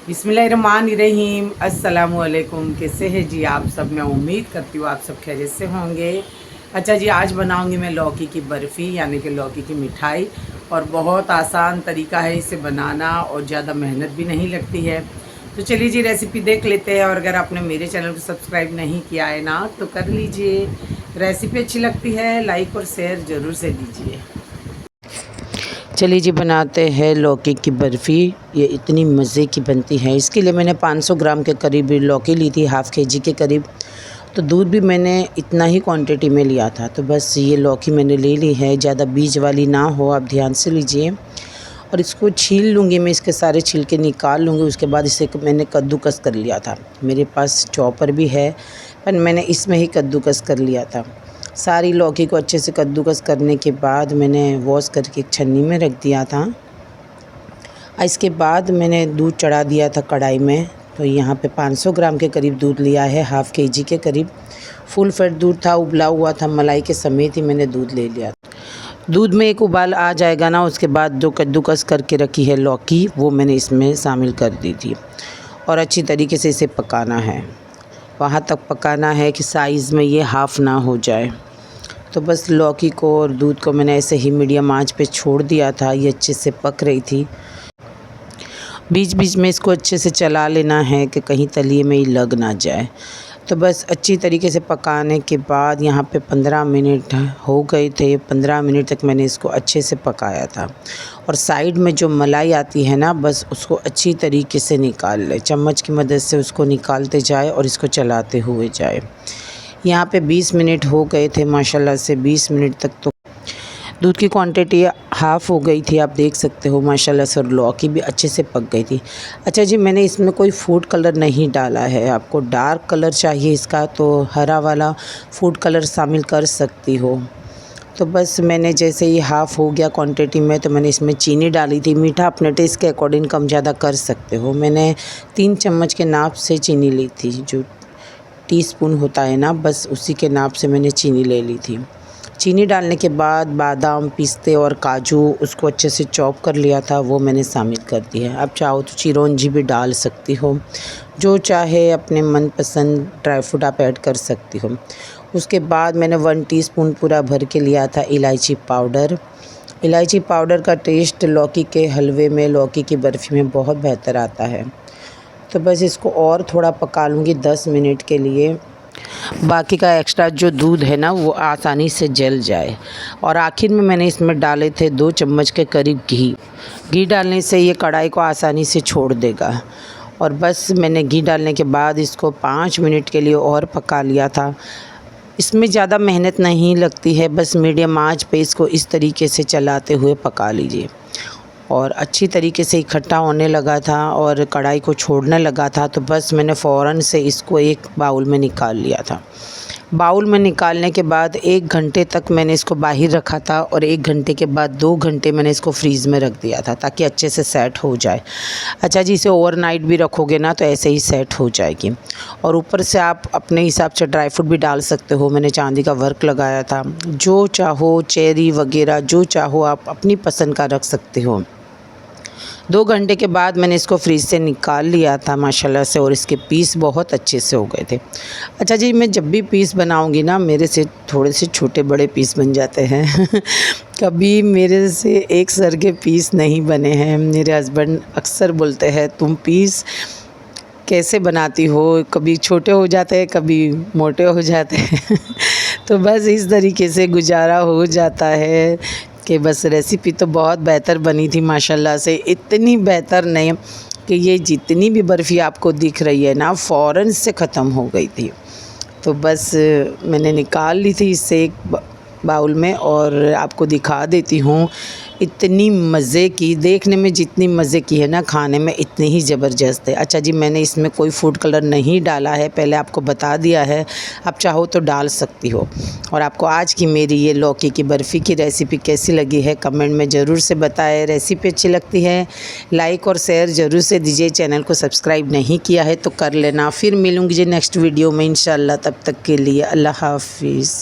बिस्मिल्लाहिर्रहमानिर्रहीम। अस्सलामुअलैकुम। कैसे हैं जी आप सब? मैं उम्मीद करती हूँ आप सब खैरियत से होंगे। अच्छा जी, आज बनाऊंगी मैं लौकी की बर्फ़ी यानी कि लौकी की मिठाई, और बहुत आसान तरीका है इसे बनाना और ज़्यादा मेहनत भी नहीं लगती है। तो चलिए जी, रेसिपी देख लेते हैं। और अगर आपने मेरे चैनल को सब्सक्राइब नहीं किया है ना, तो कर लीजिए। रेसिपी अच्छी लगती है लाइक और शेयर ज़रूर से दीजिए। चलिए जी, बनाते हैं लौकी की बर्फ़ी। ये इतनी मज़े की बनती है। इसके लिए मैंने 500 ग्राम के करीब लौकी ली थी, हाफ़ केजी के करीब। तो दूध भी मैंने इतना ही क्वांटिटी में लिया था। तो बस ये लौकी मैंने ले ली है, ज़्यादा बीज वाली ना हो, आप ध्यान से लीजिए। और इसको छील लूँगी मैं, इसके सारे छिलके निकाल लूँगी। उसके बाद इसे मैंने कद्दूकस कर लिया था। मेरे पास चॉपर भी है, पर मैंने इसमें ही कद्दूकस कर लिया था। सारी लौकी को अच्छे से कद्दूकस करने के बाद मैंने वॉश करके एक छन्नी में रख दिया था। इसके बाद मैंने दूध चढ़ा दिया था कढ़ाई में। तो यहाँ पे 500 ग्राम के करीब दूध लिया है, हाफ़ केजी के करीब। फुल फैट दूध था, उबला हुआ था, मलाई के समेत ही मैंने दूध ले लिया। दूध में एक उबाल आ जाएगा ना, उसके बाद जो कद्दूकस करके रखी है लौकी, वो मैंने इसमें शामिल कर दी थी। और अच्छी तरीके से इसे पकाना है। वहाँ तक पकाना है कि साइज़ में ये हाफ़ ना हो जाए। तो बस लौकी को और दूध को मैंने ऐसे ही मीडियम आंच पे छोड़ दिया था। ये अच्छे से पक रही थी। बीच बीच में इसको अच्छे से चला लेना है कि कहीं तलिए में ही लग ना जाए। तो बस अच्छी तरीके से पकाने के बाद यहाँ पे 15 मिनट हो गए थे। 15 मिनट तक मैंने इसको अच्छे से पकाया था। और साइड में जो मलाई आती है ना, बस उसको अच्छी तरीके से निकाल ले। चम्मच की मदद से उसको निकालते जाए और इसको चलाते हुए जाए। यहाँ पे 20 मिनट हो गए थे माशाल्लाह से। 20 मिनट तक तो दूध की क्वांटिटी हाफ़ हो गई थी, आप देख सकते हो माशाल्लाह से। और लौकी भी अच्छे से पक गई थी। अच्छा जी, मैंने इसमें कोई फूड कलर नहीं डाला है। आपको डार्क कलर चाहिए इसका तो हरा वाला फूड कलर शामिल कर सकती हो। तो बस मैंने जैसे ही हाफ़ हो गया क्वांटिटी में, तो मैंने इसमें चीनी डाली थी। मीठा अपने टेस्ट के अकॉर्डिंग कम ज़्यादा कर सकते हो। मैंने 3 चम्मच के नाप से चीनी ली थी, जो टीस्पून होता है ना, बस उसी के नाप से मैंने चीनी ले ली थी। चीनी डालने के बाद बादाम, पिस्ते और काजू, उसको अच्छे से चॉप कर लिया था, वो मैंने शामिल कर दिया है। आप चाहो तो चिरौंजी भी डाल सकती हो, जो चाहे अपने मनपसंद ड्राई फ्रूट आप ऐड कर सकती हो। उसके बाद मैंने 1 टीस्पून पूरा भर के लिया था इलायची पाउडर। इलायची पाउडर का टेस्ट लौकी के हलवे में, लौकी की बर्फ़ी में बहुत बेहतर आता है। तो बस इसको और थोड़ा पका लूँगी 10 मिनट के लिए। बाकी का एक्स्ट्रा जो दूध है ना, वो आसानी से जल जाए। और आखिर में मैंने इसमें डाले थे 2 चम्मच के करीब घी। घी डालने से ये कढ़ाई को आसानी से छोड़ देगा। और बस मैंने घी डालने के बाद इसको 5 मिनट के लिए और पका लिया था। इसमें ज़्यादा मेहनत नहीं लगती है, बस मीडियम आंच पे इसको इस तरीके से चलाते हुए पका लीजिए। और अच्छी तरीके से इकट्ठा होने लगा था और कढ़ाई को छोड़ने लगा था। तो बस मैंने फ़ौरन से इसको एक बाउल में निकाल लिया था। बाउल में निकालने के बाद 1 घंटे तक मैंने इसको बाहर रखा था, और 1 घंटे के बाद 2 घंटे मैंने इसको फ्रीज़ में रख दिया था, ताकि अच्छे से सेट हो जाए। अच्छा जी, इसे ओवरनाइट भी रखोगे ना, तो ऐसे ही सेट हो जाएगी। और ऊपर से आप अपने हिसाब से ड्राई फ्रूट भी डाल सकते हो। मैंने चांदी का वर्क लगाया था, जो चाहो चेरी वगैरह जो चाहो आप अपनी पसंद का रख सकते हो। 2 घंटे के बाद मैंने इसको फ्रीज से निकाल लिया था माशाल्लाह से, और इसके पीस बहुत अच्छे से हो गए थे। अच्छा जी, मैं जब भी पीस बनाऊंगी ना, मेरे से थोड़े से छोटे बड़े पीस बन जाते हैं कभी मेरे से एक सर के पीस नहीं बने हैं। मेरे हस्बैंड अक्सर बोलते हैं, तुम पीस कैसे बनाती हो? कभी छोटे हो जाते हैं, कभी मोटे हो जाते हैं तो बस इस तरीके से गुजारा हो जाता है कि बस रेसिपी तो बहुत बेहतर बनी थी माशाल्लाह से। इतनी बेहतर नहीं कि ये जितनी भी बर्फ़ी आपको दिख रही है ना, फ़ौरन से ख़त्म हो गई थी। तो बस मैंने निकाल ली थी इससे एक बाउल में, और आपको दिखा देती हूँ। इतनी मज़े की, देखने में जितनी मज़े की है ना, खाने में इतनी ही ज़बरदस्त है। अच्छा जी, मैंने इसमें कोई फूड कलर नहीं डाला है, पहले आपको बता दिया है। आप चाहो तो डाल सकती हो। और आपको आज की मेरी ये लौकी की बर्फ़ी की रेसिपी कैसी लगी है, कमेंट में ज़रूर से बताएं। रेसिपी अच्छी लगती है लाइक और शेयर ज़रूर से दीजिए। चैनल को सब्सक्राइब नहीं किया है तो कर लेना। फिर मिलूँगी जी नेक्स्ट वीडियो में इंशाल्लाह। तब तक के लिए अल्लाह हाफिज़।